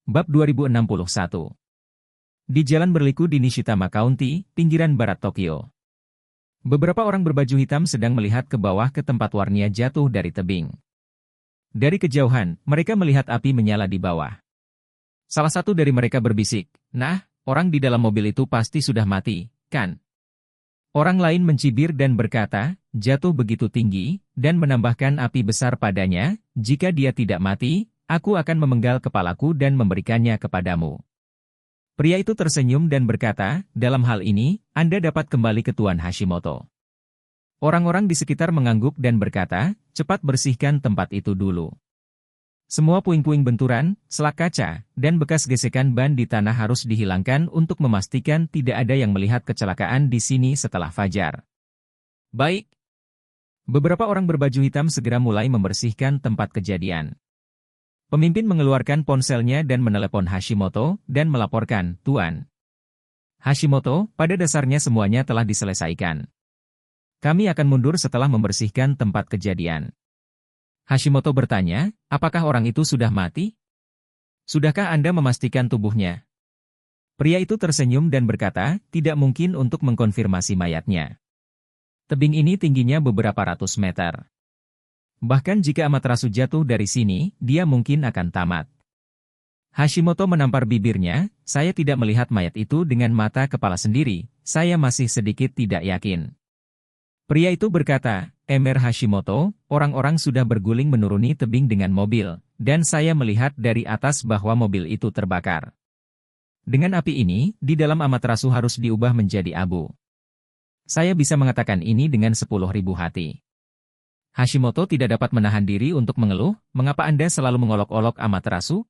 Bab 2061. Di jalan berliku di Nishitama County, pinggiran barat Tokyo. Beberapa orang berbaju hitam sedang melihat ke bawah ke tempat Warnia jatuh dari tebing. Dari kejauhan, mereka melihat api menyala di bawah. Salah satu dari mereka berbisik, "Nah, orang di dalam mobil itu pasti sudah mati, kan?" Orang lain mencibir dan berkata, "Jatuh begitu tinggi," dan menambahkan api besar padanya, "Jika dia tidak mati, aku akan memenggal kepalaku dan memberikannya kepadamu." Pria itu tersenyum dan berkata, "Dalam hal ini, Anda dapat kembali ke Tuan Hashimoto." Orang-orang di sekitar mengangguk dan berkata, "Cepat bersihkan tempat itu dulu." Semua puing-puing benturan, selak kaca, dan bekas gesekan ban di tanah harus dihilangkan untuk memastikan tidak ada yang melihat kecelakaan di sini setelah fajar. Baik. Beberapa orang berbaju hitam segera mulai membersihkan tempat kejadian. Pemimpin mengeluarkan ponselnya dan menelepon Hashimoto, dan melaporkan, "Tuan Hashimoto, pada dasarnya semuanya telah diselesaikan. Kami akan mundur setelah membersihkan tempat kejadian." Hashimoto bertanya, "Apakah orang itu sudah mati? Sudahkah Anda memastikan tubuhnya?" Pria itu tersenyum dan berkata, "Tidak mungkin untuk mengkonfirmasi mayatnya. Tebing ini tingginya beberapa ratus meter. Bahkan jika Amaterasu jatuh dari sini, dia mungkin akan tamat." Hashimoto menampar bibirnya, "Saya tidak melihat mayat itu dengan mata kepala sendiri, saya masih sedikit tidak yakin." Pria itu berkata, "Emer Hashimoto, orang-orang sudah berguling menuruni tebing dengan mobil, dan saya melihat dari atas bahwa mobil itu terbakar. Dengan api ini, di dalam Amaterasu harus diubah menjadi abu. Saya bisa mengatakan ini dengan 10.000 hati." Hashimoto tidak dapat menahan diri untuk mengeluh, "Mengapa Anda selalu mengolok-olok Amaterasu?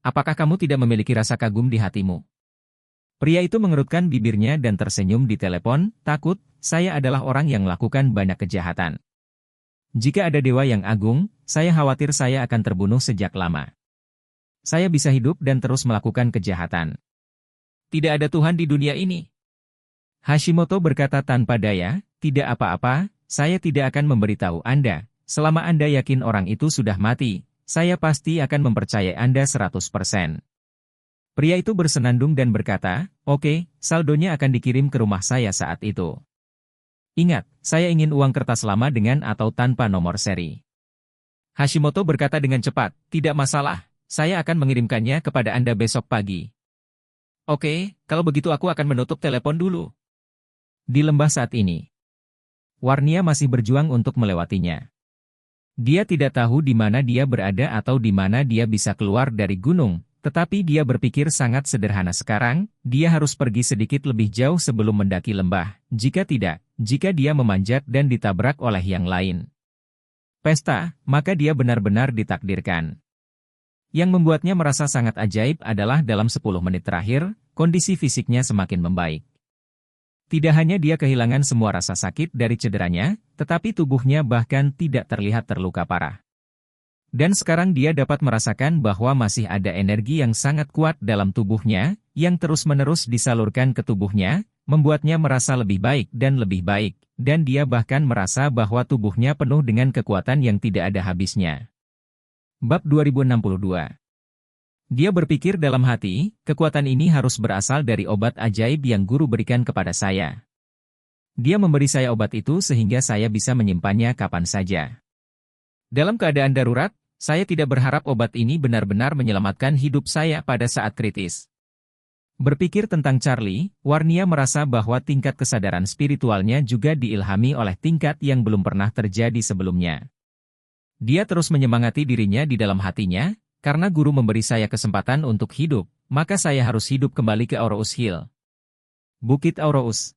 Apakah kamu tidak memiliki rasa kagum di hatimu?" Pria itu mengerutkan bibirnya dan tersenyum di telepon, "Takut, saya adalah orang yang melakukan banyak kejahatan. Jika ada dewa yang agung, saya khawatir saya akan terbunuh sejak lama. Saya bisa hidup dan terus melakukan kejahatan. Tidak ada Tuhan di dunia ini." Hashimoto berkata tanpa daya, "Tidak apa-apa, saya tidak akan memberitahu Anda. Selama Anda yakin orang itu sudah mati, saya pasti akan mempercayai Anda 100%. Pria itu bersenandung dan berkata, "Oke, saldonya akan dikirim ke rumah saya saat itu. Ingat, saya ingin uang kertas lama dengan atau tanpa nomor seri." Hashimoto berkata dengan cepat, "Tidak masalah, saya akan mengirimkannya kepada Anda besok pagi." "Oke, kalau begitu aku akan menutup telepon dulu." Di lembah saat ini, Warnia masih berjuang untuk melewatinya. Dia tidak tahu di mana dia berada atau di mana dia bisa keluar dari gunung, tetapi dia berpikir sangat sederhana sekarang, dia harus pergi sedikit lebih jauh sebelum mendaki lembah, jika tidak, jika dia memanjat dan ditabrak oleh yang lain. Pesta, maka dia benar-benar ditakdirkan. Yang membuatnya merasa sangat ajaib adalah dalam 10 menit terakhir, kondisi fisiknya semakin membaik. Tidak hanya dia kehilangan semua rasa sakit dari cederanya, tetapi tubuhnya bahkan tidak terlihat terluka parah. Dan sekarang dia dapat merasakan bahwa masih ada energi yang sangat kuat dalam tubuhnya, yang terus-menerus disalurkan ke tubuhnya, membuatnya merasa lebih baik, dan dia bahkan merasa bahwa tubuhnya penuh dengan kekuatan yang tidak ada habisnya. Bab 2062. Dia berpikir dalam hati, kekuatan ini harus berasal dari obat ajaib yang guru berikan kepada saya. Dia memberi saya obat itu sehingga saya bisa menyimpannya kapan saja. Dalam keadaan darurat, saya tidak berharap obat ini benar-benar menyelamatkan hidup saya pada saat kritis. Berpikir tentang Charlie, Warnia merasa bahwa tingkat kesadaran spiritualnya juga diilhami oleh tingkat yang belum pernah terjadi sebelumnya. Dia terus menyemangati dirinya di dalam hatinya, "Karena guru memberi saya kesempatan untuk hidup, maka saya harus hidup kembali ke Aurous Hill." Bukit Aurous,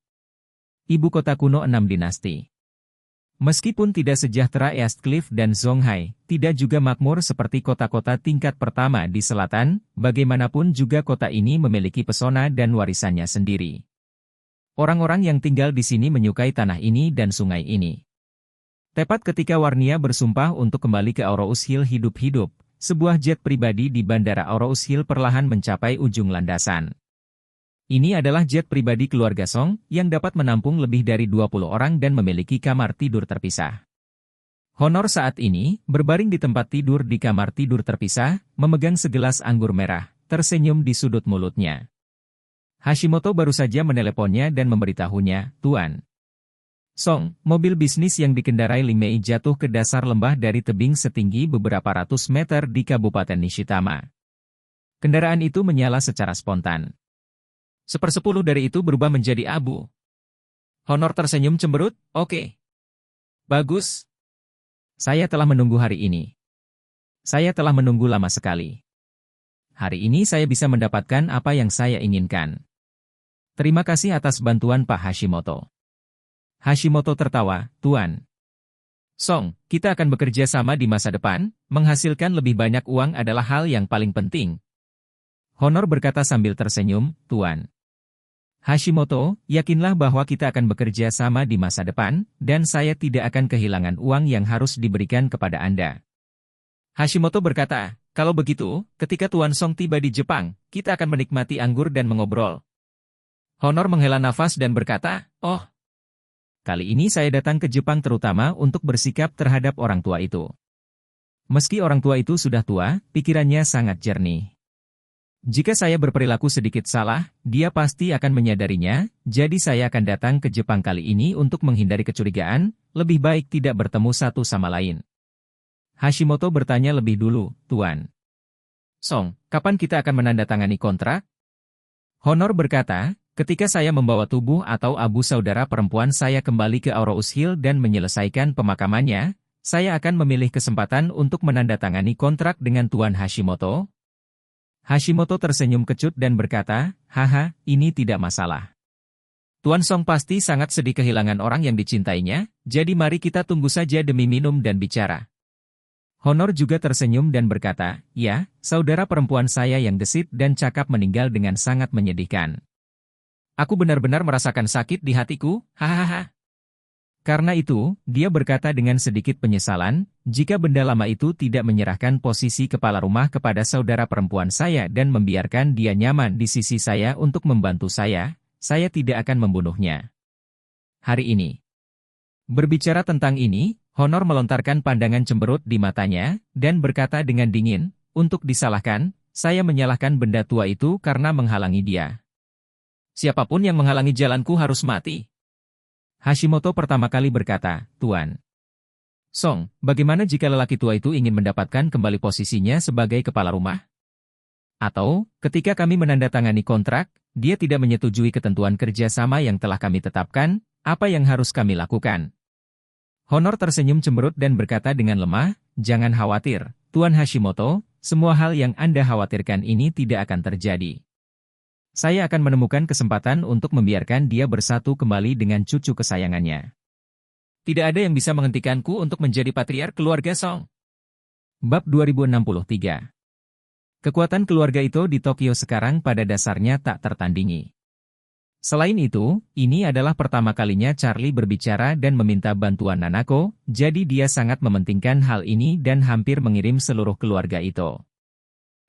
ibu kota kuno 6 dinasti. Meskipun tidak sejahtera East Cliff dan Zonghai, tidak juga makmur seperti kota-kota tingkat pertama di selatan, bagaimanapun juga kota ini memiliki pesona dan warisannya sendiri. Orang-orang yang tinggal di sini menyukai tanah ini dan sungai ini. Tepat ketika Warnia bersumpah untuk kembali ke Aurous Hill hidup-hidup, sebuah jet pribadi di Bandara Aurous Hill perlahan mencapai ujung landasan. Ini adalah jet pribadi keluarga Song, yang dapat menampung lebih dari 20 orang dan memiliki kamar tidur terpisah. Honor saat ini berbaring di tempat tidur di kamar tidur terpisah, memegang segelas anggur merah, tersenyum di sudut mulutnya. Hashimoto baru saja meneleponnya dan memberitahunya, "Tuan Song, mobil bisnis yang dikendarai Ling Mei jatuh ke dasar lembah dari tebing setinggi beberapa ratus meter di Kabupaten Nishitama. Kendaraan itu menyala secara spontan. 1/10 dari itu berubah menjadi abu." Honor tersenyum cemberut, "Oke. Bagus. Saya telah menunggu hari ini. Saya telah menunggu lama sekali. Hari ini saya bisa mendapatkan apa yang saya inginkan. Terima kasih atas bantuan Pak Hashimoto." Hashimoto tertawa, "Tuan Song, kita akan bekerja sama di masa depan, menghasilkan lebih banyak uang adalah hal yang paling penting." Honor berkata sambil tersenyum, "Tuan Hashimoto, yakinlah bahwa kita akan bekerja sama di masa depan, dan saya tidak akan kehilangan uang yang harus diberikan kepada Anda." Hashimoto berkata, "Kalau begitu, ketika Tuan Song tiba di Jepang, kita akan menikmati anggur dan mengobrol." Honor menghela nafas dan berkata, "Oh, kali ini saya datang ke Jepang terutama untuk bersikap terhadap orang tua itu. Meski orang tua itu sudah tua, pikirannya sangat jernih. Jika saya berperilaku sedikit salah, dia pasti akan menyadarinya, jadi saya akan datang ke Jepang kali ini untuk menghindari kecurigaan, lebih baik tidak bertemu satu sama lain." Hashimoto bertanya lebih dulu, "Tuan Song, kapan kita akan menandatangani kontrak?" Honor berkata, "Ketika saya membawa tubuh atau abu saudara perempuan saya kembali ke Aurous Hill dan menyelesaikan pemakamannya, saya akan memilih kesempatan untuk menandatangani kontrak dengan Tuan Hashimoto." Hashimoto tersenyum kecut dan berkata, "Haha, ini tidak masalah. Tuan Song pasti sangat sedih kehilangan orang yang dicintainya, jadi mari kita tunggu saja demi minum dan bicara." Honor juga tersenyum dan berkata, "Ya, saudara perempuan saya yang gesit dan cakap meninggal dengan sangat menyedihkan. Aku benar-benar merasakan sakit di hatiku, hahaha." Karena itu, dia berkata dengan sedikit penyesalan, "Jika benda lama itu tidak menyerahkan posisi kepala rumah kepada saudara perempuan saya dan membiarkan dia nyaman di sisi saya untuk membantu saya tidak akan membunuhnya." Hari ini. Berbicara tentang ini, Honor melontarkan pandangan cemberut di matanya, dan berkata dengan dingin, "Untuk disalahkan, saya menyalahkan benda tua itu karena menghalangi dia. Siapapun yang menghalangi jalanku harus mati." Hashimoto pertama kali berkata, "Tuan Song, bagaimana jika lelaki tua itu ingin mendapatkan kembali posisinya sebagai kepala rumah? Atau, ketika kami menandatangani kontrak, dia tidak menyetujui ketentuan kerjasama yang telah kami tetapkan, apa yang harus kami lakukan?" Honor tersenyum cemberut dan berkata dengan lemah, "Jangan khawatir, Tuan Hashimoto, semua hal yang Anda khawatirkan ini tidak akan terjadi. Saya akan menemukan kesempatan untuk membiarkan dia bersatu kembali dengan cucu kesayangannya. Tidak ada yang bisa menghentikanku untuk menjadi patriark keluarga Song." Bab 2063. Kekuatan keluarga itu di Tokyo sekarang pada dasarnya tak tertandingi. Selain itu, ini adalah pertama kalinya Charlie berbicara dan meminta bantuan Nanako, jadi dia sangat mementingkan hal ini dan hampir mengirim seluruh keluarga itu.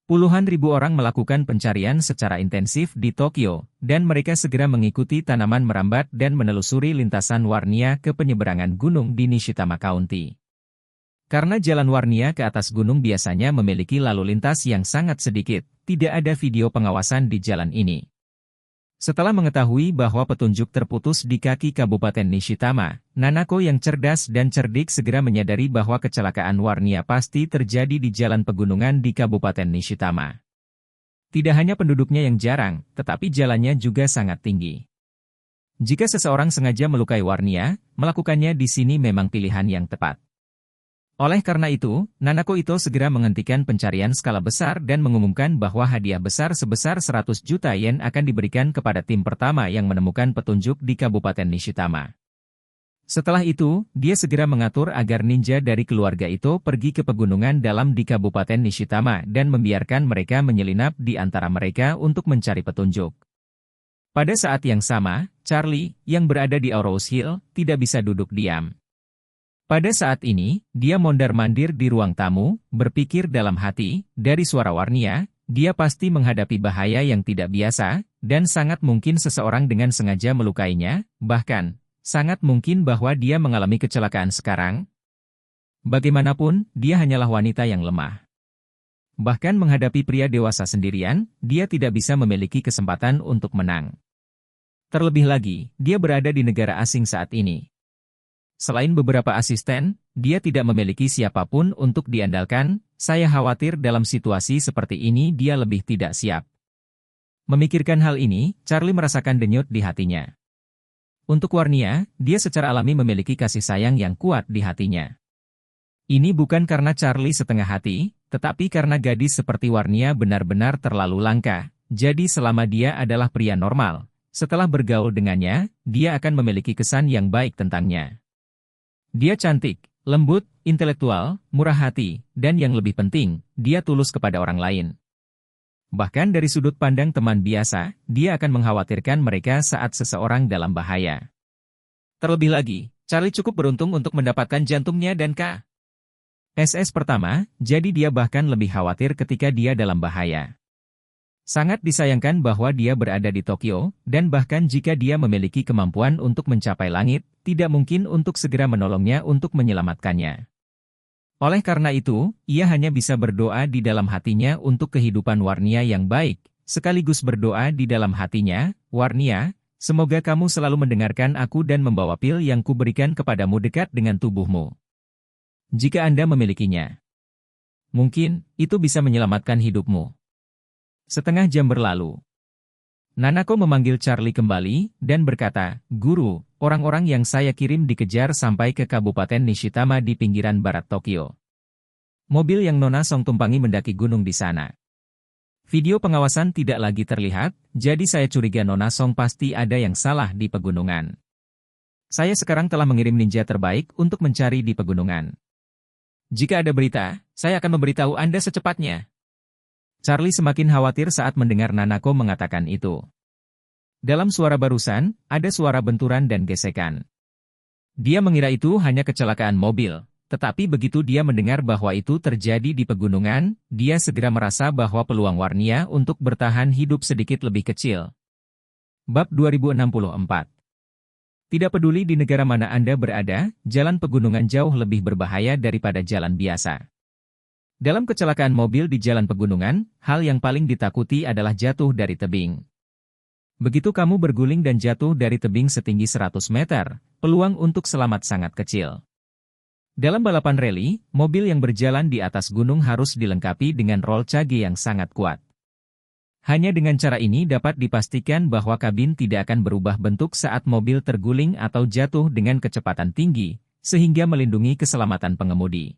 Puluhan ribu orang melakukan pencarian secara intensif di Tokyo, dan mereka segera mengikuti tanaman merambat dan menelusuri lintasan Warnia ke penyeberangan gunung di Nishitama County. Karena jalan Warnia ke atas gunung biasanya memiliki lalu lintas yang sangat sedikit, tidak ada video pengawasan di jalan ini. Setelah mengetahui bahwa petunjuk terputus di kaki Kabupaten Nishitama, Nanako yang cerdas dan cerdik segera menyadari bahwa kecelakaan Warnia pasti terjadi di jalan pegunungan di Kabupaten Nishitama. Tidak hanya penduduknya yang jarang, tetapi jalannya juga sangat tinggi. Jika seseorang sengaja melukai Warnia, melakukannya di sini memang pilihan yang tepat. Oleh karena itu, Nanako Ito segera menghentikan pencarian skala besar dan mengumumkan bahwa hadiah besar sebesar 100 juta yen akan diberikan kepada tim pertama yang menemukan petunjuk di Kabupaten Nishitama. Setelah itu, dia segera mengatur agar ninja dari keluarga itu pergi ke pegunungan dalam di Kabupaten Nishitama dan membiarkan mereka menyelinap di antara mereka untuk mencari petunjuk. Pada saat yang sama, Charlie, yang berada di Aurous Hill, tidak bisa duduk diam. Pada saat ini, dia mondar-mandir di ruang tamu, berpikir dalam hati, dari suara Warnia, dia pasti menghadapi bahaya yang tidak biasa, dan sangat mungkin seseorang dengan sengaja melukainya, bahkan, sangat mungkin bahwa dia mengalami kecelakaan sekarang. Bagaimanapun, dia hanyalah wanita yang lemah. Bahkan menghadapi pria dewasa sendirian, dia tidak bisa memiliki kesempatan untuk menang. Terlebih lagi, dia berada di negara asing saat ini. Selain beberapa asisten, dia tidak memiliki siapapun untuk diandalkan. Saya khawatir dalam situasi seperti ini dia lebih tidak siap. Memikirkan hal ini, Charlie merasakan denyut di hatinya. Untuk Warnia, dia secara alami memiliki kasih sayang yang kuat di hatinya. Ini bukan karena Charlie setengah hati, tetapi karena gadis seperti Warnia benar-benar terlalu langka. Jadi selama dia adalah pria normal, setelah bergaul dengannya, dia akan memiliki kesan yang baik tentangnya. Dia cantik, lembut, intelektual, murah hati, dan yang lebih penting, dia tulus kepada orang lain. Bahkan dari sudut pandang teman biasa, dia akan mengkhawatirkan mereka saat seseorang dalam bahaya. Terlebih lagi, Charlie cukup beruntung untuk mendapatkan jantungnya dan KSS pertama, jadi dia bahkan lebih khawatir ketika dia dalam bahaya. Sangat disayangkan bahwa dia berada di Tokyo, dan bahkan jika dia memiliki kemampuan untuk mencapai langit, tidak mungkin untuk segera menolongnya untuk menyelamatkannya. Oleh karena itu, ia hanya bisa berdoa di dalam hatinya untuk kehidupan Warnia yang baik, sekaligus berdoa di dalam hatinya, Warnia, semoga kamu selalu mendengarkan aku dan membawa pil yang kuberikan kepadamu dekat dengan tubuhmu. Jika Anda memilikinya, mungkin itu bisa menyelamatkan hidupmu. Setengah jam berlalu. Nanako memanggil Charlie kembali dan berkata, Guru, orang-orang yang saya kirim dikejar sampai ke Kabupaten Nishitama di pinggiran barat Tokyo. Mobil yang Nona Song tumpangi mendaki gunung di sana. Video pengawasan tidak lagi terlihat, jadi saya curiga Nona Song pasti ada yang salah di pegunungan. Saya sekarang telah mengirim ninja terbaik untuk mencari di pegunungan. Jika ada berita, saya akan memberitahu Anda secepatnya. Charlie semakin khawatir saat mendengar Nanako mengatakan itu. Dalam suara barusan, ada suara benturan dan gesekan. Dia mengira itu hanya kecelakaan mobil, tetapi begitu dia mendengar bahwa itu terjadi di pegunungan, dia segera merasa bahwa peluang Warnia untuk bertahan hidup sedikit lebih kecil. Bab 2064. Tidak peduli di negara mana Anda berada, jalan pegunungan jauh lebih berbahaya daripada jalan biasa. Dalam kecelakaan mobil di jalan pegunungan, hal yang paling ditakuti adalah jatuh dari tebing. Begitu kamu berguling dan jatuh dari tebing setinggi 100 meter, peluang untuk selamat sangat kecil. Dalam balapan rally, mobil yang berjalan di atas gunung harus dilengkapi dengan rol cage yang sangat kuat. Hanya dengan cara ini dapat dipastikan bahwa kabin tidak akan berubah bentuk saat mobil terguling atau jatuh dengan kecepatan tinggi, sehingga melindungi keselamatan pengemudi.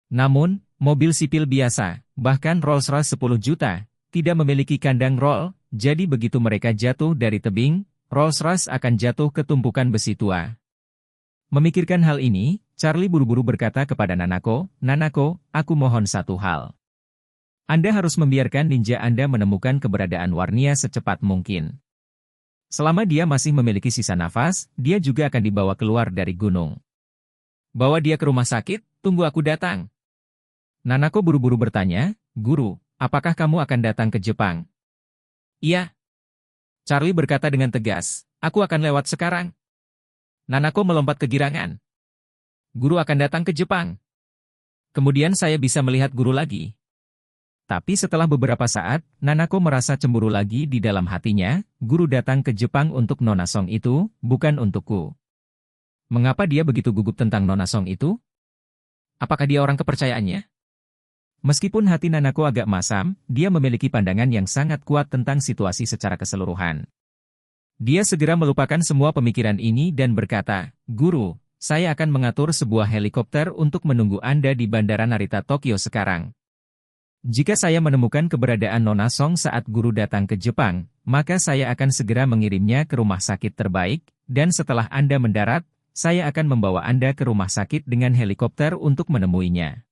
Namun, mobil sipil biasa, bahkan Rolls-Royce 10 juta, tidak memiliki kandang roll, jadi begitu mereka jatuh dari tebing, Rolls-Royce akan jatuh ke tumpukan besi tua. Memikirkan hal ini, Charlie buru-buru berkata kepada Nanako, Nanako, aku mohon satu hal. Anda harus membiarkan ninja Anda menemukan keberadaan Warnia secepat mungkin. Selama dia masih memiliki sisa nafas, dia juga akan dibawa keluar dari gunung. Bawa dia ke rumah sakit, tunggu aku datang. Nanako buru-buru bertanya, Guru, apakah kamu akan datang ke Jepang? Iya. Charlie berkata dengan tegas, aku akan lewat sekarang. Nanako melompat kegirangan. Guru akan datang ke Jepang. Kemudian saya bisa melihat guru lagi. Tapi setelah beberapa saat, Nanako merasa cemburu lagi di dalam hatinya, guru datang ke Jepang untuk Nona Song itu, bukan untukku. Mengapa dia begitu gugup tentang Nona Song itu? Apakah dia orang kepercayaannya? Meskipun hati Nanako agak masam, dia memiliki pandangan yang sangat kuat tentang situasi secara keseluruhan. Dia segera melupakan semua pemikiran ini dan berkata, Guru, saya akan mengatur sebuah helikopter untuk menunggu Anda di Bandara Narita Tokyo sekarang. Jika saya menemukan keberadaan Nona Song saat guru datang ke Jepang, maka saya akan segera mengirimnya ke rumah sakit terbaik, dan setelah Anda mendarat, saya akan membawa Anda ke rumah sakit dengan helikopter untuk menemuinya.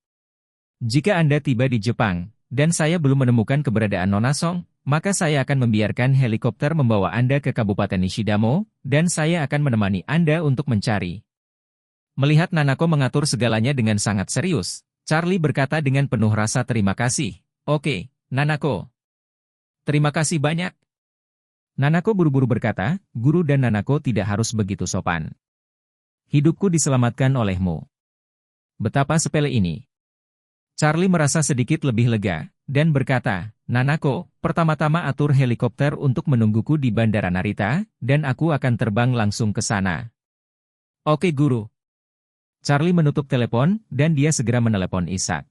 Jika Anda tiba di Jepang, dan saya belum menemukan keberadaan Nona Song, maka saya akan membiarkan helikopter membawa Anda ke Kabupaten Nishidamo, dan saya akan menemani Anda untuk mencari. Melihat Nanako mengatur segalanya dengan sangat serius, Charlie berkata dengan penuh rasa terima kasih. Oke, Nanako. Terima kasih banyak. Nanako buru-buru berkata, Guru dan Nanako tidak harus begitu sopan. Hidupku diselamatkan olehmu. Betapa sepele ini. Charlie merasa sedikit lebih lega, dan berkata, Nanako, pertama-tama atur helikopter untuk menungguku di Bandara Narita, dan aku akan terbang langsung ke sana. Oke guru. Charlie menutup telepon, dan dia segera menelepon Ishak.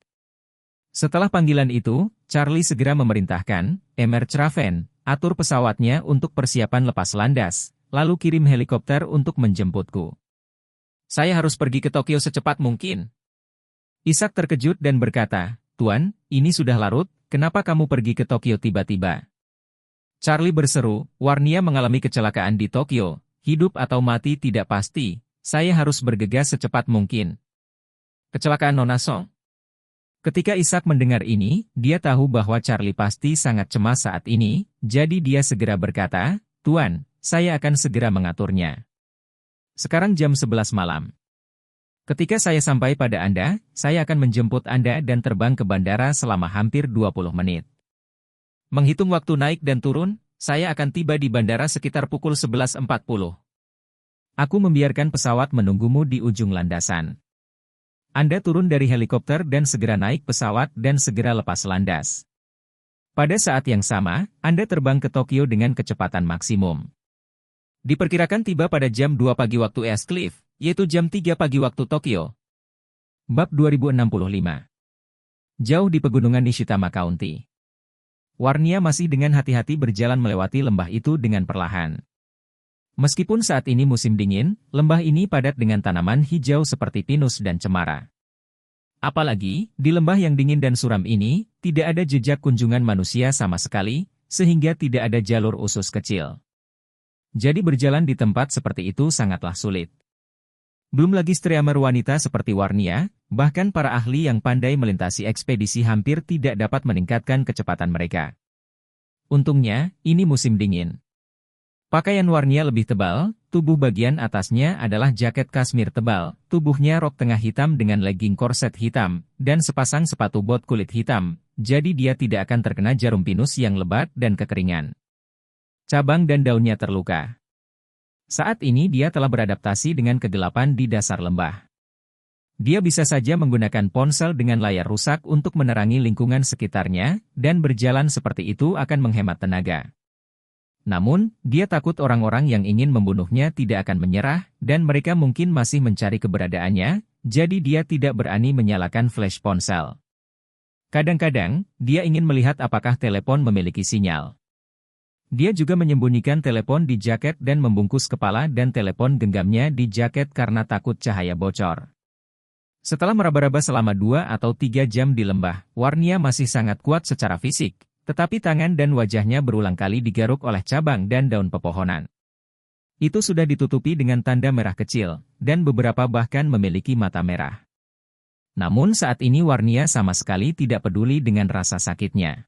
Setelah panggilan itu, Charlie segera memerintahkan, Mr. Traven, atur pesawatnya untuk persiapan lepas landas, lalu kirim helikopter untuk menjemputku. Saya harus pergi ke Tokyo secepat mungkin. Ishak terkejut dan berkata, Tuan, ini sudah larut, kenapa kamu pergi ke Tokyo tiba-tiba? Charlie berseru, Warnia mengalami kecelakaan di Tokyo, hidup atau mati tidak pasti, saya harus bergegas secepat mungkin. Kecelakaan Nona Song. Ketika Ishak mendengar ini, dia tahu bahwa Charlie pasti sangat cemas saat ini, jadi dia segera berkata, Tuan, saya akan segera mengaturnya. Sekarang jam 11 malam. Ketika saya sampai pada Anda, saya akan menjemput Anda dan terbang ke bandara selama hampir 20 menit. Menghitung waktu naik dan turun, saya akan tiba di bandara sekitar pukul 11.40. Aku membiarkan pesawat menunggumu di ujung landasan. Anda turun dari helikopter dan segera naik pesawat dan segera lepas landas. Pada saat yang sama, Anda terbang ke Tokyo dengan kecepatan maksimum. Diperkirakan tiba pada jam 2 pagi waktu East Cliff, yaitu jam 3 pagi waktu Tokyo. Bab 2065. Jauh di pegunungan Nishitama County. Warnia masih dengan hati-hati berjalan melewati lembah itu dengan perlahan. Meskipun saat ini musim dingin, lembah ini padat dengan tanaman hijau seperti pinus dan cemara. Apalagi, di lembah yang dingin dan suram ini, tidak ada jejak kunjungan manusia sama sekali, sehingga tidak ada jalur usus kecil. Jadi berjalan di tempat seperti itu sangatlah sulit. Belum lagi streamer wanita seperti Warnia, bahkan para ahli yang pandai melintasi ekspedisi hampir tidak dapat meningkatkan kecepatan mereka. Untungnya, ini musim dingin. Pakaian Warnia lebih tebal, tubuh bagian atasnya adalah jaket kasmir tebal, tubuhnya rok tengah hitam dengan legging korset hitam, dan sepasang sepatu bot kulit hitam, jadi dia tidak akan terkena jarum pinus yang lebat dan kekeringan. Cabang dan daunnya terluka. Saat ini dia telah beradaptasi dengan kegelapan di dasar lembah. Dia bisa saja menggunakan ponsel dengan layar rusak untuk menerangi lingkungan sekitarnya, dan berjalan seperti itu akan menghemat tenaga. Namun, dia takut orang-orang yang ingin membunuhnya tidak akan menyerah, dan mereka mungkin masih mencari keberadaannya, jadi dia tidak berani menyalakan flash ponsel. Kadang-kadang, dia ingin melihat apakah telepon memiliki sinyal. Dia juga menyembunyikan telepon di jaket dan membungkus kepala dan telepon genggamnya di jaket karena takut cahaya bocor. Setelah meraba-raba selama 2 atau 3 jam di lembah, Warnia masih sangat kuat secara fisik, tetapi tangan dan wajahnya berulang kali digaruk oleh cabang dan daun pepohonan. Itu sudah ditutupi dengan tanda merah kecil, dan beberapa bahkan memiliki mata merah. Namun saat ini Warnia sama sekali tidak peduli dengan rasa sakitnya.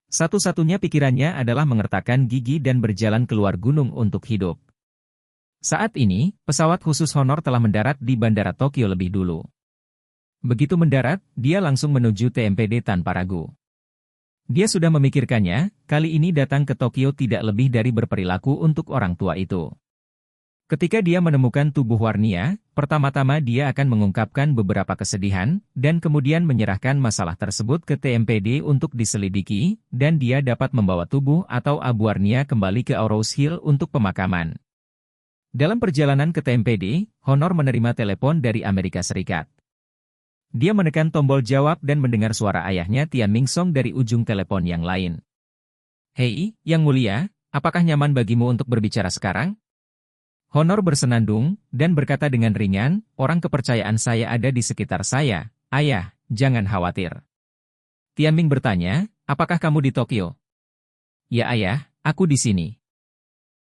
Satu-satunya pikirannya adalah mengertakkan gigi dan berjalan keluar gunung untuk hidup. Saat ini, pesawat khusus Honor telah mendarat di Bandara Tokyo lebih dulu. Begitu mendarat, dia langsung menuju TMPD tanpa ragu. Dia sudah memikirkannya, kali ini datang ke Tokyo tidak lebih dari berperilaku untuk orang tua itu. Ketika dia menemukan tubuh Warnia, pertama-tama dia akan mengungkapkan beberapa kesedihan, dan kemudian menyerahkan masalah tersebut ke TMPD untuk diselidiki, dan dia dapat membawa tubuh atau abu Warnia kembali ke Aurous Hill untuk pemakaman. Dalam perjalanan ke TMPD, Honor menerima telepon dari Amerika Serikat. Dia menekan tombol jawab dan mendengar suara ayahnya Tian Mingsong dari ujung telepon yang lain. Hei, Yang Mulia, apakah nyaman bagimu untuk berbicara sekarang? Honor bersenandung, dan berkata dengan ringan, orang kepercayaan saya ada di sekitar saya, ayah, jangan khawatir. Tianming bertanya, apakah kamu di Tokyo? Ya ayah, aku di sini.